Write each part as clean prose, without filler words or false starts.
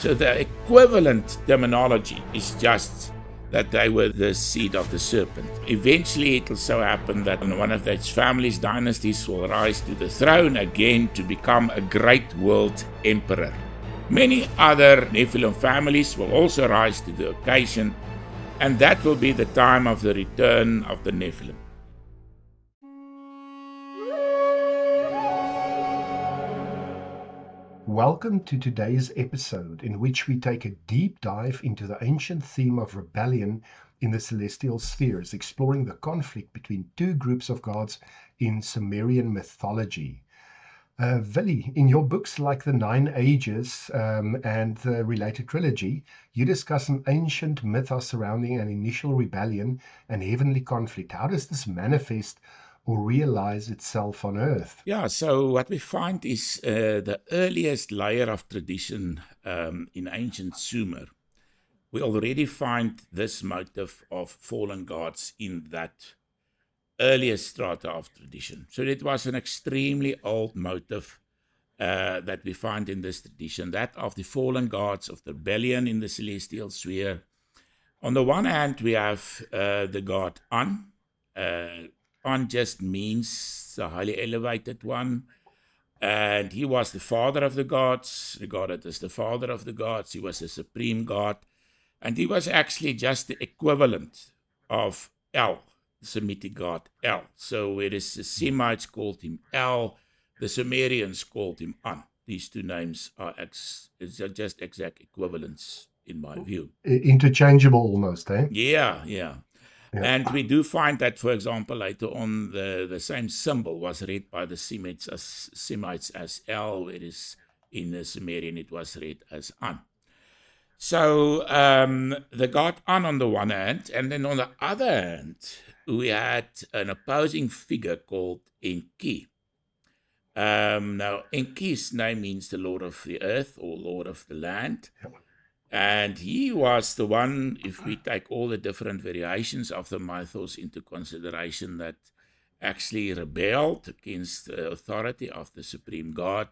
So the equivalent terminology is just that they were the seed of the serpent. Eventually it will so happen that one of those families, dynasties, will rise to the throne again to become a great world emperor. Many other Nephilim families will also rise to the occasion, and that will be the time of the return of the Nephilim. Welcome to today's episode, in which we take a deep dive into the ancient theme of rebellion in the celestial spheres, exploring the conflict between two groups of gods in Sumerian mythology. Vili, in your books like The Nine Ages and the related trilogy, you discuss an ancient mythos surrounding an initial rebellion and heavenly conflict. How does this manifest or realize itself on earth? Yeah, so what we find is the earliest layer of tradition in ancient Sumer. We already find this motive of fallen gods in that earliest strata of tradition. So it was an extremely old motive that we find in this tradition, that of the fallen gods, of the rebellion in the celestial sphere. On the one hand, we have the god An. An just means the highly elevated one. And he was the father of the gods, regarded as the father of the gods. He was the supreme god. And he was actually just the equivalent of El, the Semitic god El. So whereas the Semites called him El, the Sumerians called him An. These two names are just exact equivalents in my view. Interchangeable almost, eh? Yeah. And we do find that, for example, later on, the same symbol was read by the Semites as El, whereas in the Sumerian it was read as An. So the god An on the one hand, and then on the other hand, we had an opposing figure called Enki. Now, Enki's name means the Lord of the Earth or Lord of the Land. And he was the one, if we take all the different variations of the mythos into consideration, that actually rebelled against the authority of the supreme god.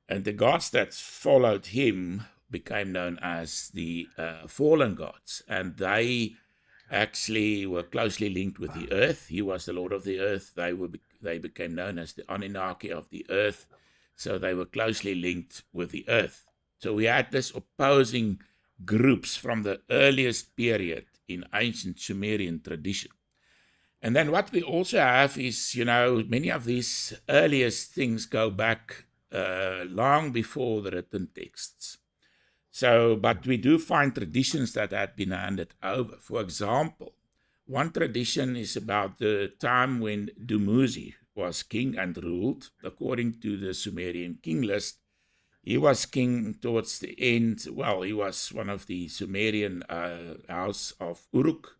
And the gods that followed him became known as the fallen gods. And they actually were closely linked with the earth. He was the Lord of the Earth. They became known as the Anunnaki of the earth. So they were closely linked with the earth. So we had this opposing groups from the earliest period in ancient Sumerian tradition. And then what we also have is, many of these earliest things go back long before the written texts. So, but we do find traditions that had been handed over. For example, one tradition is about the time when Dumuzi was king and ruled. According to the Sumerian king list, he was king towards the end. Well, he was one of the Sumerian house of Uruk,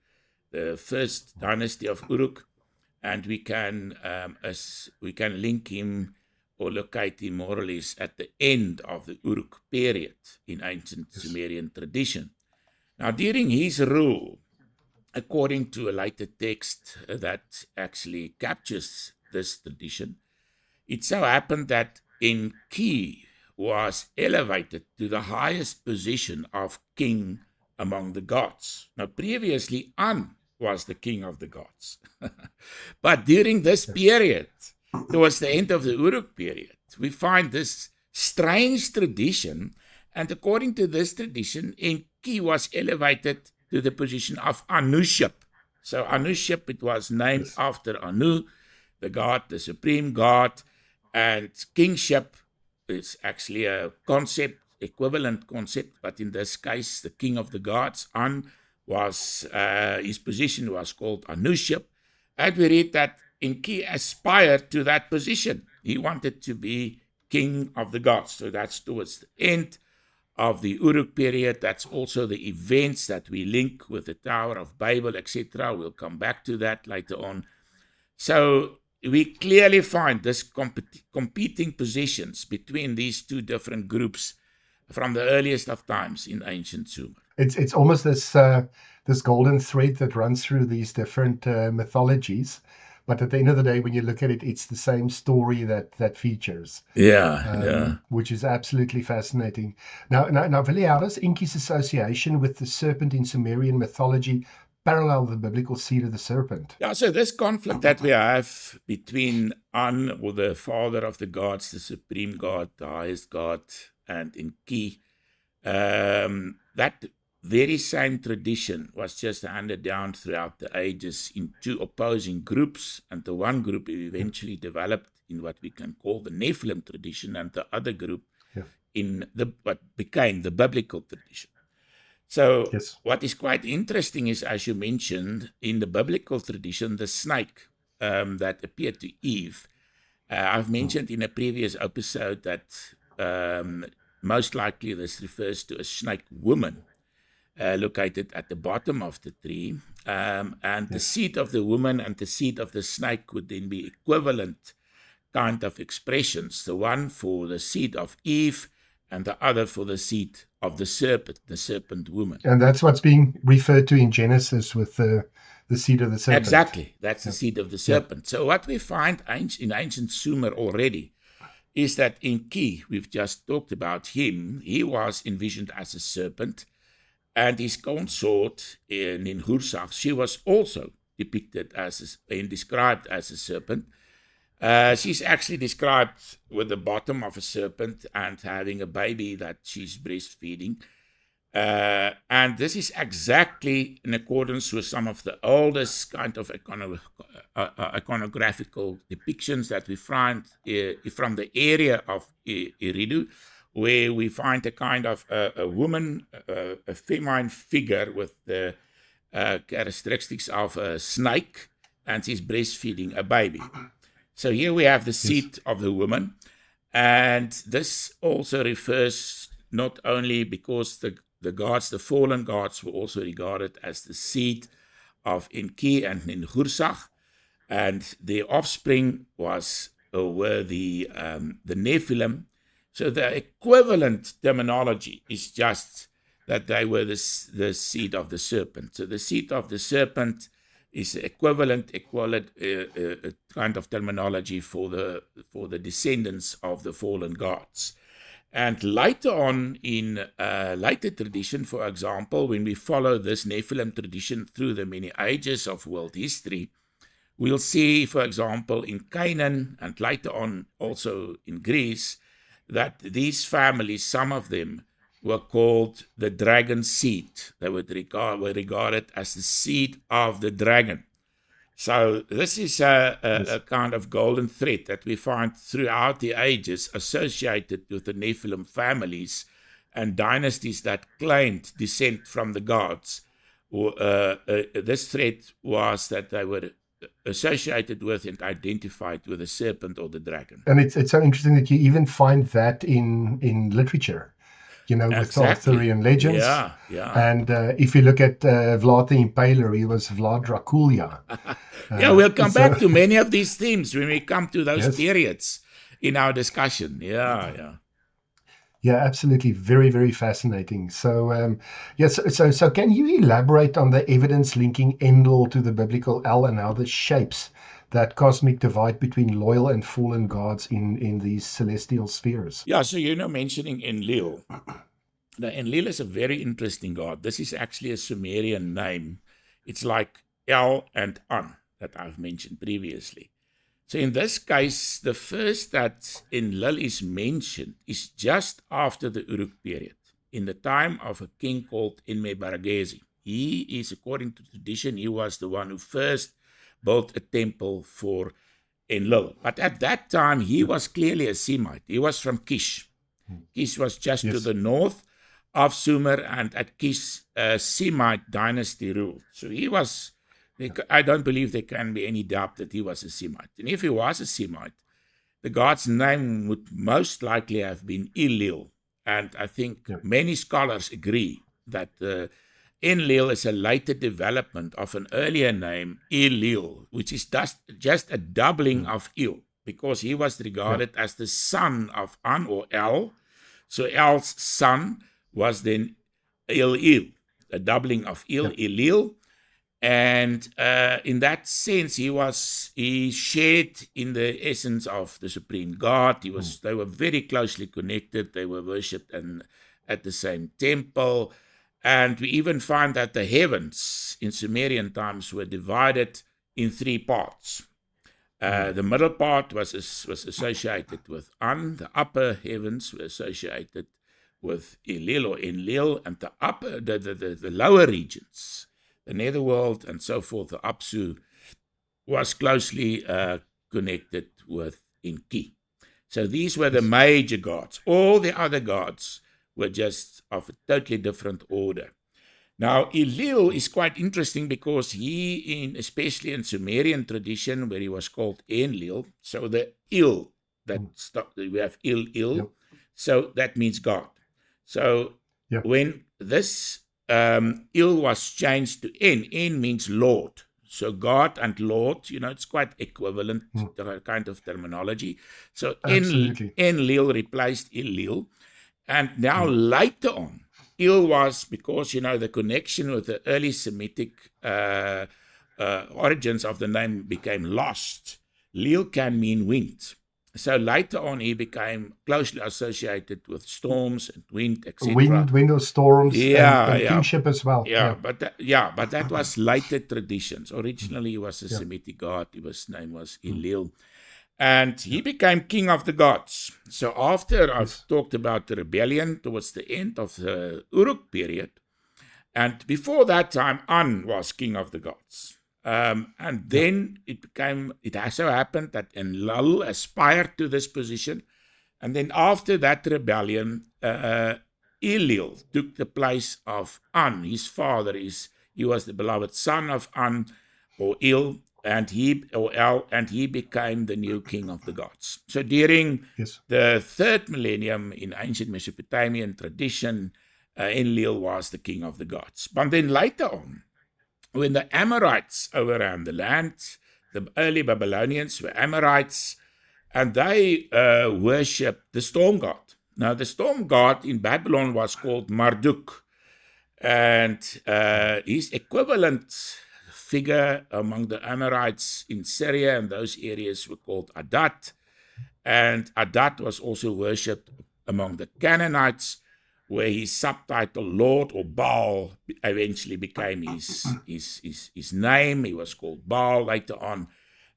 the first dynasty of Uruk, and we can link him or locate him more or less at the end of the Uruk period in ancient Sumerian tradition. Now, during his rule, according to a later text that actually captures this tradition, it so happened that Enki was elevated to the highest position of king among the gods. Now, previously, An was the king of the gods. But during this period, towards the end of the Uruk period, we find this strange tradition. And according to this tradition, Enki was elevated to the position of Anuship. So Anuship, it was named after Anu, the god, the supreme god, and kingship is actually a concept, equivalent concept, but in this case, the king of the gods, An, was his position was called Anuship, and we read that Enki aspired to that position. He wanted to be king of the gods. So that's towards the end of the Uruk period. That's also the events that we link with the Tower of Babel, etc. We'll come back to that later on. So we clearly find this competing positions between these two different groups from the earliest of times in ancient Sumer. It's almost this golden thread that runs through these different mythologies. But at the end of the day, when you look at it, it's the same story that features, Yeah. which is absolutely fascinating. Now, Viliaris, Enki's association with the serpent in Sumerian mythology parallel the biblical seed of the serpent. Yeah, so this conflict that we have between An, or the father of the gods, the supreme god, the highest god, and Enki, that very same tradition was just handed down throughout the ages in two opposing groups, and the one group eventually developed in what we can call the Nephilim tradition, and the other group in what became the biblical tradition. So what is quite interesting is, as you mentioned, in the biblical tradition, the snake that appeared to Eve. I've mentioned in a previous episode that most likely this refers to a snake woman located at the bottom of the tree. And the seed of the woman and the seed of the snake would then be equivalent kind of expressions. The one for the seed of Eve, and the other for the seed of the serpent woman. And that's what's being referred to in Genesis with the seed of the serpent. Exactly. That's the seed of the serpent. So what we find in ancient Sumer already is that Enki, we've just talked about him, he was envisioned as a serpent, and his consort in Ninhursag, she was also depicted and described as a serpent. She's actually described with the bottom of a serpent and having a baby that she's breastfeeding. And this is exactly in accordance with some of the oldest kind of iconographical depictions that we find from the area of Eridu, where we find a kind of a woman, a feminine figure with the characteristics of a snake, and she's breastfeeding a baby. So here we have the seed of the woman, and this also refers not only because the gods, the fallen gods, were also regarded as the seed of Enki and Ninhursag, and their offspring were the Nephilim. So the equivalent terminology is just that they were the seed of the serpent. So the seed of the serpent is equivalent kind of terminology for the descendants of the fallen gods. And later on in later tradition, for example, when we follow this Nephilim tradition through the many ages of world history, we'll see, for example, in Canaan and later on also in Greece, that these families, some of them, were called the dragon seed. They were regarded as the seed of the dragon. So this is a kind of golden thread that we find throughout the ages associated with the Nephilim families and dynasties that claimed descent from the gods. This thread was that they were associated with and identified with the serpent or the dragon. And it's so interesting that you even find that in literature. With Arthurian legends. Yeah. And if you look at Vlad the Impaler, he was Vlad Dracula. We'll come back to many of these themes when we come to those periods in our discussion. Yeah, absolutely. Very, very fascinating. So, so can you elaborate on the evidence linking Enlil to the biblical El and how this shapes that cosmic divide between loyal and fallen gods in these celestial spheres? Yeah, so mentioning Enlil. Now, Enlil is a very interesting god. This is actually a Sumerian name. It's like El and An that I've mentioned previously. So in this case, the first that Enlil is mentioned is just after the Uruk period, in the time of a king called Enmebaragesi. He is, according to tradition, he was the one who first built a temple for Enlil. But at that time, he was clearly a Semite. He was from Kish. Kish was just to the north of Sumer, and at Kish, a Semite dynasty ruled. So he was, I don't believe there can be any doubt that he was a Semite. And if he was a Semite, the god's name would most likely have been Enlil. And I think many scholars agree that Enlil is a later development of an earlier name, Elil, which is just a doubling of Il, because he was regarded as the son of An or El. So El's son was then Elil, a doubling of Il, Elil. And in that sense, he shared in the essence of the supreme God. They were very closely connected. They were worshipped at the same temple. And we even find that the heavens in Sumerian times were divided in 3 parts. The middle part was associated with An. The upper heavens were associated with Elil or Enlil, and the lower regions, the netherworld and so forth, the Apsu, was closely connected with Enki. So these were the major gods. All the other gods were just of a totally different order. Now, Enlil is quite interesting because especially in Sumerian tradition, where he was called Enlil, so the Il, we have Il, so that means God. So when this Il was changed to En means Lord. So God and Lord, it's quite equivalent kind of terminology. So Enlil replaced Enlil. And now later on, Il was, because, the connection with the early Semitic origins of the name became lost. Lil can mean wind. So later on, he became closely associated with storms and wind, etc. Wind or storms, and kingship as well. But that was later traditions. Originally, he was a Semitic god. His name was Enlil. And he became king of the gods. So after I've talked about the rebellion towards the end of the Uruk period, and before that time, An was king of the gods. And then it so happened that Enlil aspired to this position. And then after that rebellion, Enlil took the place of An, his father. He was the beloved son of An, or Il, and he became the new king of the gods. So during the 3rd millennium in ancient Mesopotamian tradition, Enlil was the king of the gods. But then later on, when the Amorites overran the land, the early Babylonians were Amorites, and they worshipped the storm god. Now, the storm god in Babylon was called Marduk, and his equivalent figure among the Amorites in Syria and those areas were called Adad, and Adad was also worshipped among the Canaanites, where his subtitle Lord or Baal eventually became his name. He was called Baal later on.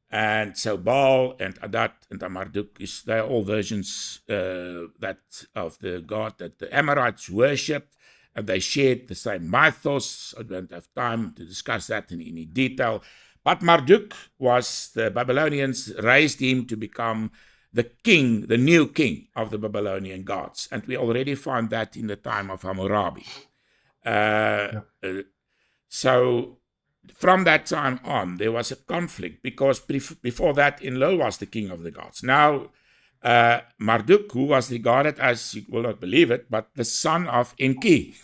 And so Baal and Adad and Marduk, they're all versions of the god that the Amorites worshipped, and they shared the same mythos. I don't have time to discuss that in any detail. But Marduk the Babylonians raised him to become the king, the new king of the Babylonian gods. And we already found that in the time of Hammurabi. So from that time on, there was a conflict, because before that, Enlil was the king of the gods. Now, Marduk, who was regarded as, you will not believe it, but the son of Enki.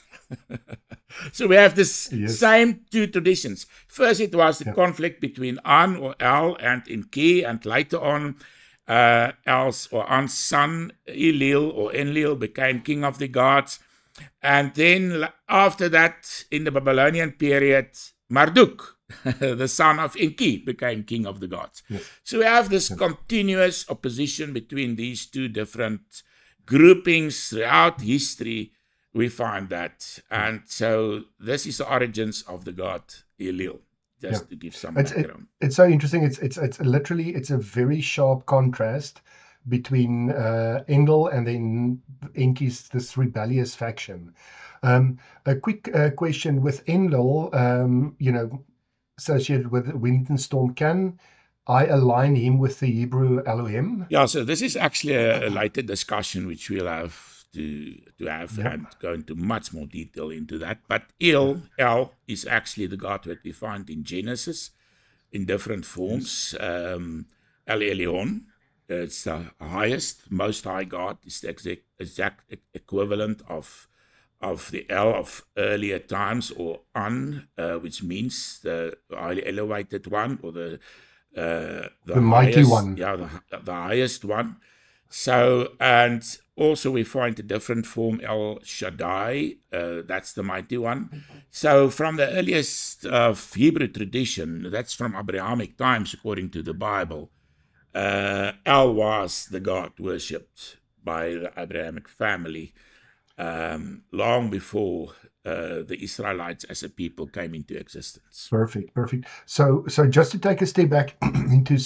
So we have this same 2 traditions. First, it was the conflict between An or El and Enki, and later on, El's or An's son, Enlil or Enlil, became king of the gods. And then after that, in the Babylonian period, Marduk, the son of Enki, became king of the gods. So we have this continuous opposition between these 2 different groupings throughout history. We find that. And so this is the origins of the god Enlil, just to give some background. It's so interesting. It's literally, it's a very sharp contrast between Enlil and then Enki's, this rebellious faction. A quick question with Enlil, associated with wind and storm, can I align him with the Hebrew Elohim? Yeah, so this is actually a later discussion which we'll have to have and go into much more detail into that. But El is actually the God that we find in Genesis in different forms. El Elyon, it's the highest, most high God. It's the exact equivalent of the El of earlier times, or An, which means the highly elevated one, or the mighty highest, one. Yeah, the highest one. So, and also we find a different form, El Shaddai, that's the mighty one. So from the earliest of Hebrew tradition, that's from Abrahamic times according to the Bible, El was the God worshipped by the Abrahamic family long before the Israelites as a people came into existence. Perfect. So just to take a step back into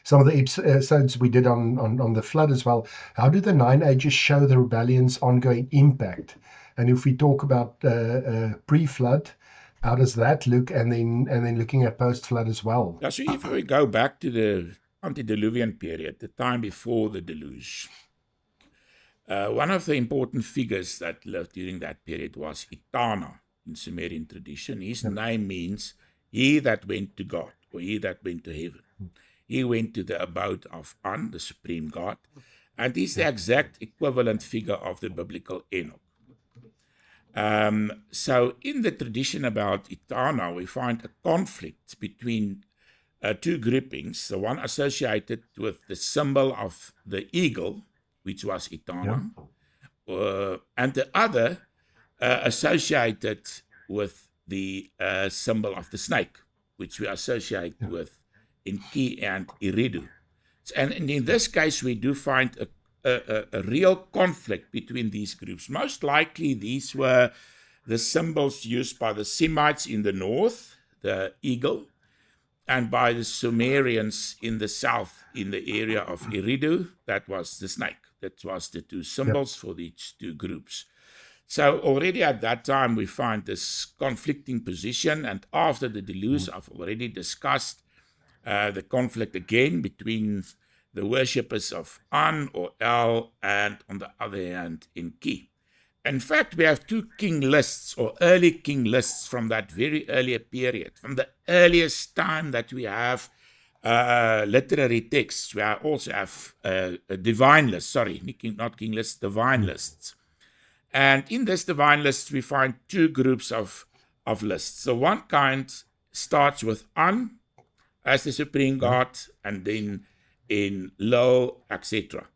some of the episodes we did on the flood as well, how do the 9 ages show the rebellion's ongoing impact? And if we talk about pre-flood, how does that look? And then looking at post-flood as well. Yeah, so if we go back to the antediluvian period, the time before the deluge, one of the important figures that lived during that period was Etana in Sumerian tradition. His name means he that went to God, or he that went to heaven. He went to the abode of An, the supreme God, and he's the exact equivalent figure of the biblical Enoch. So in the tradition about Etana, we find a conflict between two groupings, the one associated with the symbol of the eagle, which was Etana, and the other associated with the symbol of the snake, which we associate with Enki and Eridu. And in this case, we do find a real conflict between these groups. Most likely, these were the symbols used by the Semites in the north, the eagle, and by the Sumerians in the south, in the area of Eridu, that was the snake. That was the two symbols for these two groups. So already at that time, we find this conflicting position. And after the deluge, I've already discussed the conflict again between the worshippers of An or El and, on the other hand, Enki. In fact, we have two king lists or early king lists from that very earlier period. From the earliest time that we have literary texts, we also have a divine list, not king lists, divine lists. And in this divine list, we find two groups of lists. So one kind starts with An as the supreme God, and then in Lo, etc.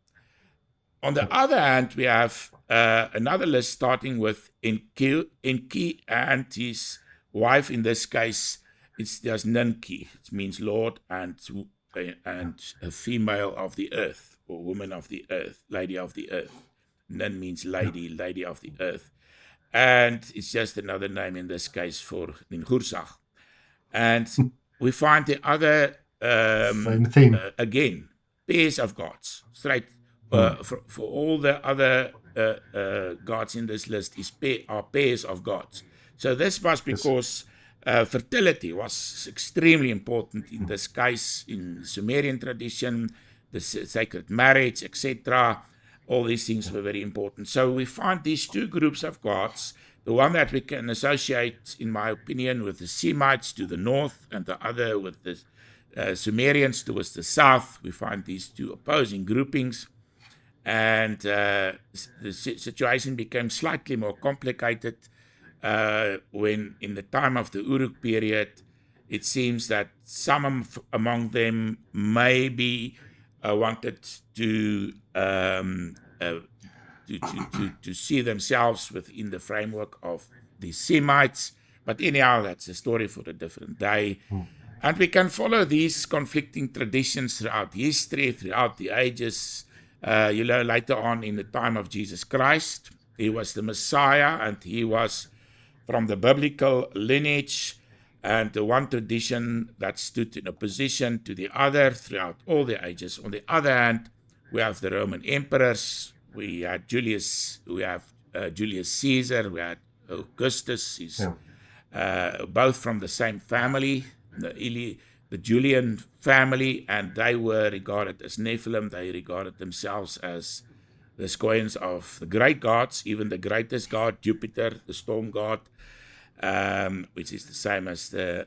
On the other hand, we have another list starting with Enki and his wife. In this case, there's Ninki. It means Lord and a female of the earth, or woman of the earth, lady of the earth. Nin means lady of the earth. And it's just another name in this case for Ninhursag. And we find the other, again, pairs of gods, straight for all the other gods in this list are pairs of gods. So this was because fertility was extremely important in this case, in Sumerian tradition, the sacred marriage, etc. All these things were very important. So we find these two groups of gods, the one that we can associate, in my opinion, with the Semites to the north, and the other with the Sumerians towards the south. We find these two opposing groupings. And the situation became slightly more complicated when, in the time of the Uruk period, it seems that some among them maybe wanted to see themselves within the framework of the Semites. But anyhow, that's a story for a different day. And we can follow these conflicting traditions throughout history, throughout the ages. Later on in the time of Jesus Christ, he was the Messiah, and he was from the biblical lineage, and the one tradition that stood in opposition to the other throughout all the ages. On the other hand, we have the Roman emperors. We had Julius Caesar, we had Augustus, both from the same family, the Julian family, and they were regarded as Nephilim. They regarded themselves as the scions of the great gods, even the greatest god, Jupiter, the storm god, which is the same as the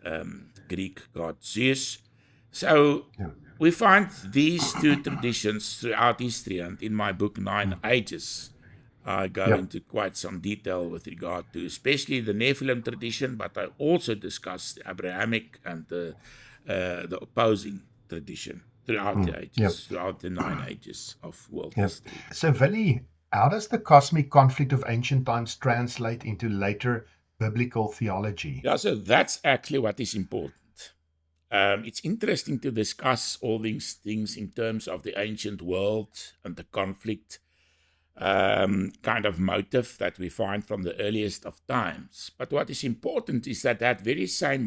Greek god Zeus. So we find these two traditions throughout history, and in my book, 9 Ages, I go into quite some detail with regard to especially the Nephilim tradition, but I also discuss the Abrahamic and the opposing tradition. throughout the Yeah. ages, throughout the 9 ages of world Yeah. history. So, Vili, how does the cosmic conflict of ancient times translate into later biblical theology? Yeah, so that's actually what is important. It's interesting to discuss all these things in terms of the ancient world and the conflict kind of motive that we find from the earliest of times. But what is important is that that very same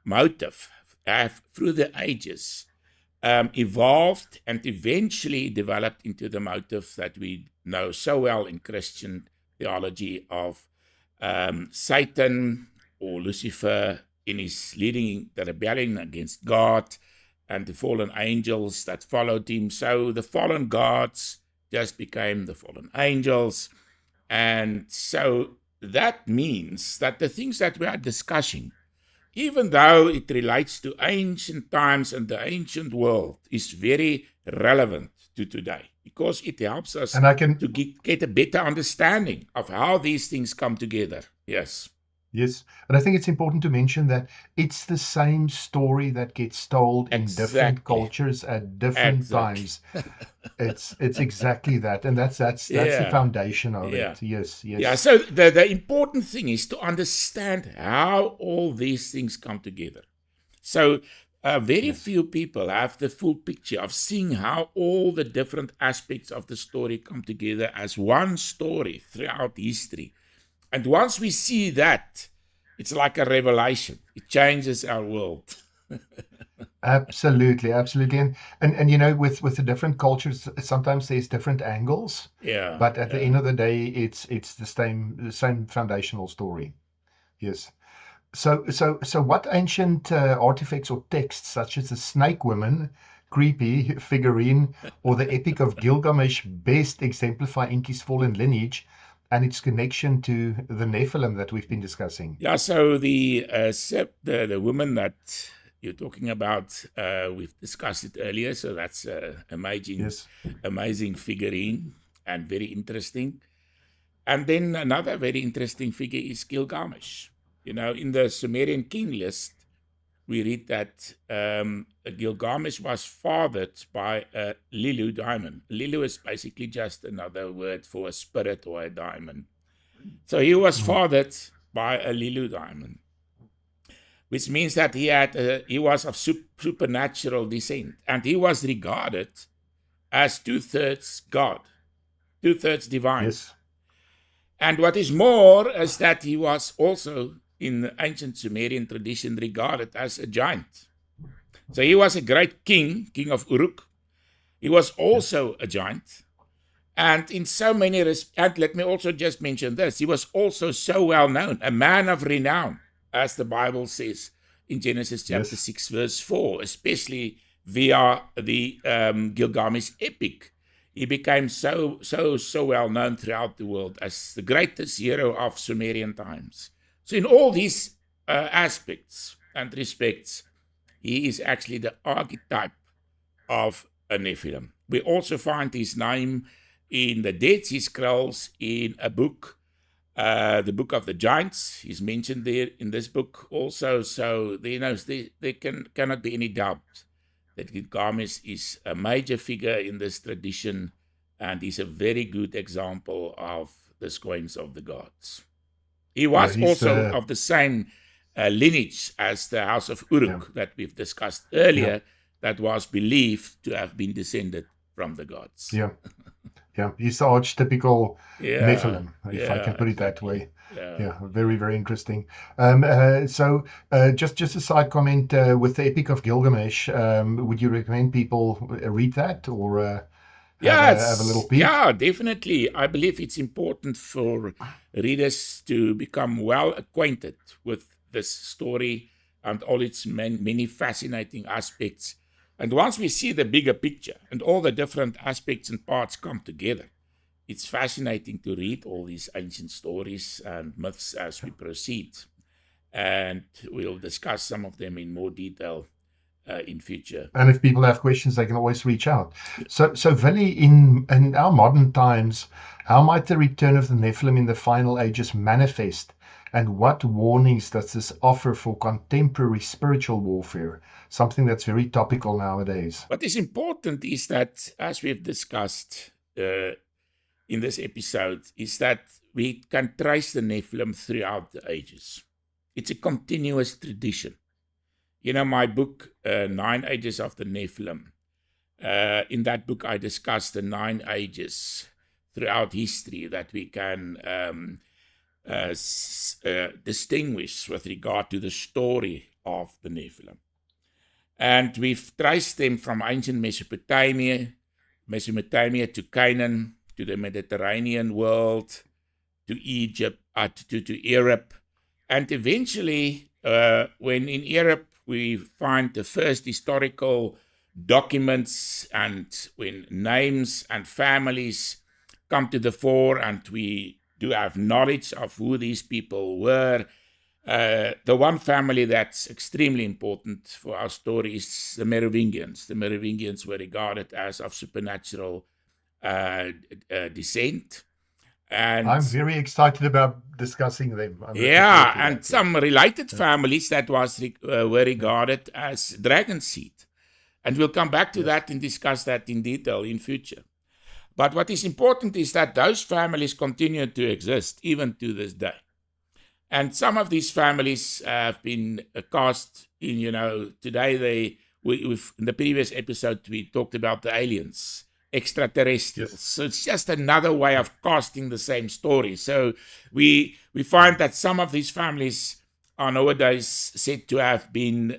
motive through the ages evolved and eventually developed into the motive that we know so well in Christian theology of Satan or Lucifer in his leading the rebellion against God and the fallen angels that followed him. So the fallen gods just became the fallen angels. And so that means that the things that we are discussing, even though it relates to ancient times and the ancient world, is very relevant to today because it helps us And I can, to get a better understanding of how these things come together. Yes. yes, but I think it's important to mention that it's the same story that gets told in different Exactly. cultures at different Exactly. times. It's exactly that, and that's the Yeah. foundation of Yeah. it. Yes, Yeah. yes, So the important thing is to understand how all these things come together. So very yes. few people have the full picture of seeing how all the different aspects of the story come together as one story throughout history. And once we see that, it's like a revelation. It changes our world. Absolutely, absolutely. And with the different cultures, sometimes there's different angles, Yeah. but at the end Yeah. of the day, it's the same foundational story. Yes. So what ancient artifacts or texts, such as the Snake Woman, creepy figurine, or the Epic of Gilgamesh, best exemplify Enki's fallen lineage and its connection to the Nephilim that we've been discussing? Yeah, so the woman that you're talking about, we've discussed it earlier. So that's Yes. amazing figurine and very interesting. And then another very interesting figure is Gilgamesh. In the Sumerian king list, we read that Gilgamesh was fathered by a Lilu diamond. Lilu is basically just another word for a spirit or a diamond. So he was fathered by a Lilu diamond, which means that he was of supernatural descent, and he was regarded as 2/3 God, 2/3 divine. Yes. And what is more is that he was also, in the ancient Sumerian tradition, regarded as a giant. So he was a great king of Uruk. He was also a giant. And in so many and let me also just mention this, he was also so well known, a man of renown, as the Bible says in Genesis chapter Yes. 6, verse 4, especially via the Gilgamesh epic. He became so well known throughout the world as the greatest hero of Sumerian times. So in all these aspects and respects, he is actually the archetype of a Nephilim. We also find his name in the Dead Sea Scrolls in a book, the Book of the Giants. He's mentioned there in this book also. So there cannot be any doubt that Gilgamesh is a major figure in this tradition, and he's a very good example of the scourge of the gods. He was also of the same lineage as the house of Uruk that we've discussed earlier, that was believed to have been descended from the gods. Yeah. He's the archetypical Nephilim, if I can put it that way. Yeah, very, very interesting. So just a side comment with the Epic of Gilgamesh, would you recommend people read that or have a little peek? Yeah, definitely. I believe it's important for readers to become well acquainted with this story and all its many fascinating aspects. And once we see the bigger picture and all the different aspects and parts come together, it's fascinating to read all these ancient stories and myths as we proceed. And we'll discuss some of them in more detail in future. And if people have questions, they can always reach out. So Vili, in our modern times, how might the return of the Nephilim in the final ages manifest And what warnings does this offer for contemporary spiritual warfare? Something that's very topical nowadays. What is important is that, as we've discussed in this episode, is that we can trace the Nephilim throughout the ages. It's a continuous tradition. You know, my book, 9 Ages of the Nephilim, in that book I discuss the 9 ages throughout history that we can distinguish with regard to the story of the Nephilim. And we've traced them from ancient Mesopotamia to Canaan, to the Mediterranean world, to Egypt, to Europe. And eventually, when in Europe we find the first historical documents, and when names and families come to the fore, and we do have knowledge of who these people were, the one family that's extremely important for our story is the Merovingians. The Merovingians were regarded as of supernatural descent. And I'm very excited about discussing them. And some related families that were regarded as dragon seed. And we'll come back to that and discuss that in detail in future. But what is important is that those families continue to exist even to this day. And some of these families have been cast in, today in the previous episode we talked about the aliens, extraterrestrials. Yes. So it's just another way of casting the same story. So we find that some of these families are nowadays said to have been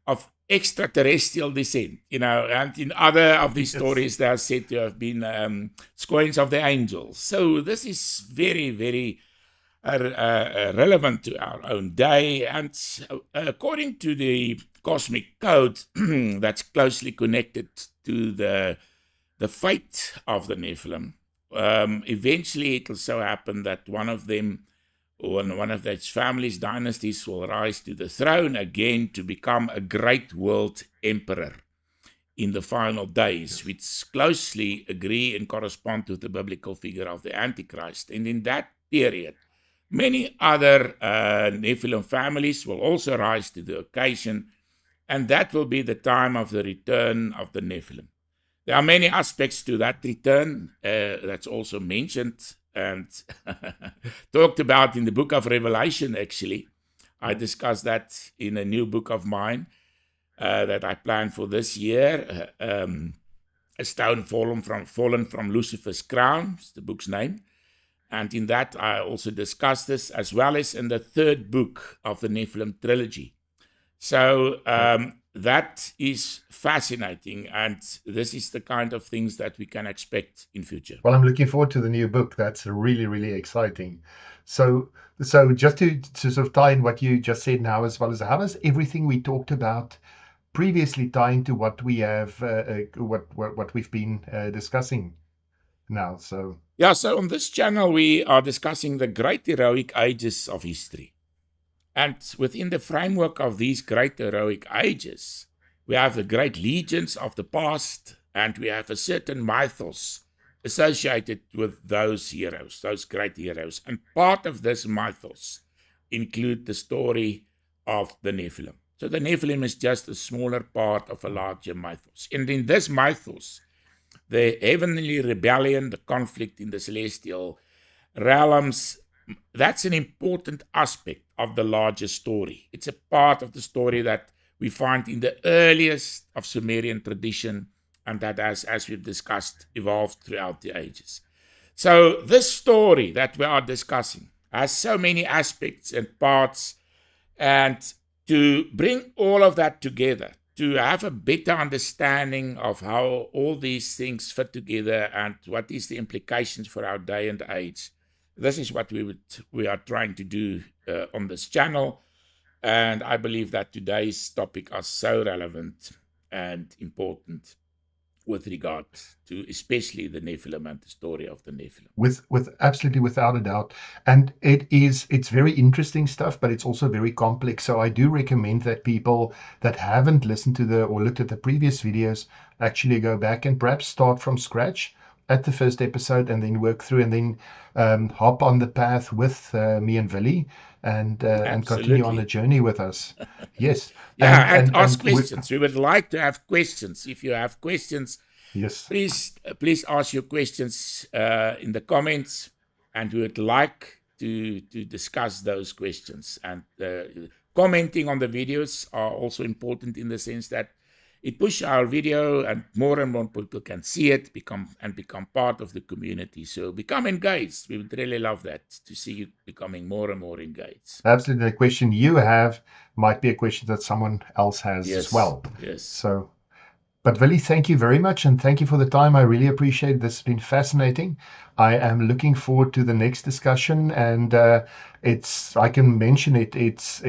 of extraterrestrial descent, and in other of these stories they are said to have been squains of the angels. So this is very, very relevant to our own day, and according to the cosmic code that's closely connected to the fate of the Nephilim, eventually it will so happen that one of them, or one of those families' dynasties, will rise to the throne again to become a great world emperor in the final days, which closely agree and correspond to the biblical figure of the Antichrist. And in that period, many other Nephilim families will also rise to the occasion, and that will be the time of the return of the Nephilim. There are many aspects to that return that's also mentioned and talked about in the book of Revelation, actually. I discussed that in a new book of mine that I planned for this year, A Stone Fallen from Lucifer's Crown, is the book's name. And in that, I also discussed this, as well as in the third book of the Nephilim trilogy. So that is fascinating, and this is the kind of things that we can expect in future. Well, I'm looking forward to the new book. That's really, really exciting. So just to sort of tie in what you just said now, as well as how does everything we talked about previously tie into what we have, what we've been discussing now? So on this channel we are discussing the great heroic ages of history. And within the framework of these great heroic ages, we have the great legions of the past, and we have a certain mythos associated with those heroes, those great heroes. And part of this mythos include the story of the Nephilim. So the Nephilim is just a smaller part of a larger mythos. And in this mythos, the heavenly rebellion, the conflict in the celestial realms, that's an important aspect of the larger story. It's a part of the story that we find in the earliest of Sumerian tradition, and that has, as we've discussed, evolved throughout the ages. So this story that we are discussing has so many aspects and parts, and to bring all of that together, to have a better understanding of how all these things fit together and what is the implications for our day and age, this is what we are trying to do on this channel. And I believe that today's topic are so relevant and important with regard to especially the Nephilim and the story of the Nephilim. With absolutely, without a doubt. And it's very interesting stuff, but it's also very complex. So I do recommend that people that haven't listened to or looked at the previous videos actually go back and perhaps start from scratch at the first episode and then work through and then hop on the path with me and Willie and continue on the Absolutely. journey with us. Yes. Yeah, and ask And questions. We would like to have questions. If you have questions, yes. please ask your questions in the comments, and we would like to discuss those questions. And commenting on the videos are also important in the sense that it pushes our video, and more people can see it, become part of the community. So become engaged. We would really love that, to see you becoming more and more engaged. Absolutely. The question you have might be a question that someone else has as well. Yes. So, but Willie, thank you very much, and thank you for the time. I really appreciate it. This has been fascinating. I am looking forward to the next discussion, and I can mention it. It's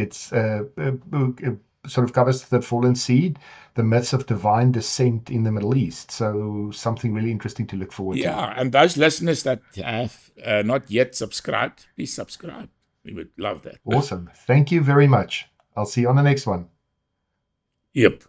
sort of covers the fallen seed, the myths of divine descent in the Middle East. So something really interesting to look forward to. Yeah, and those listeners that have not yet subscribed, please subscribe. We would love that. Awesome. Thank you very much. I'll see you on the next one. Yep.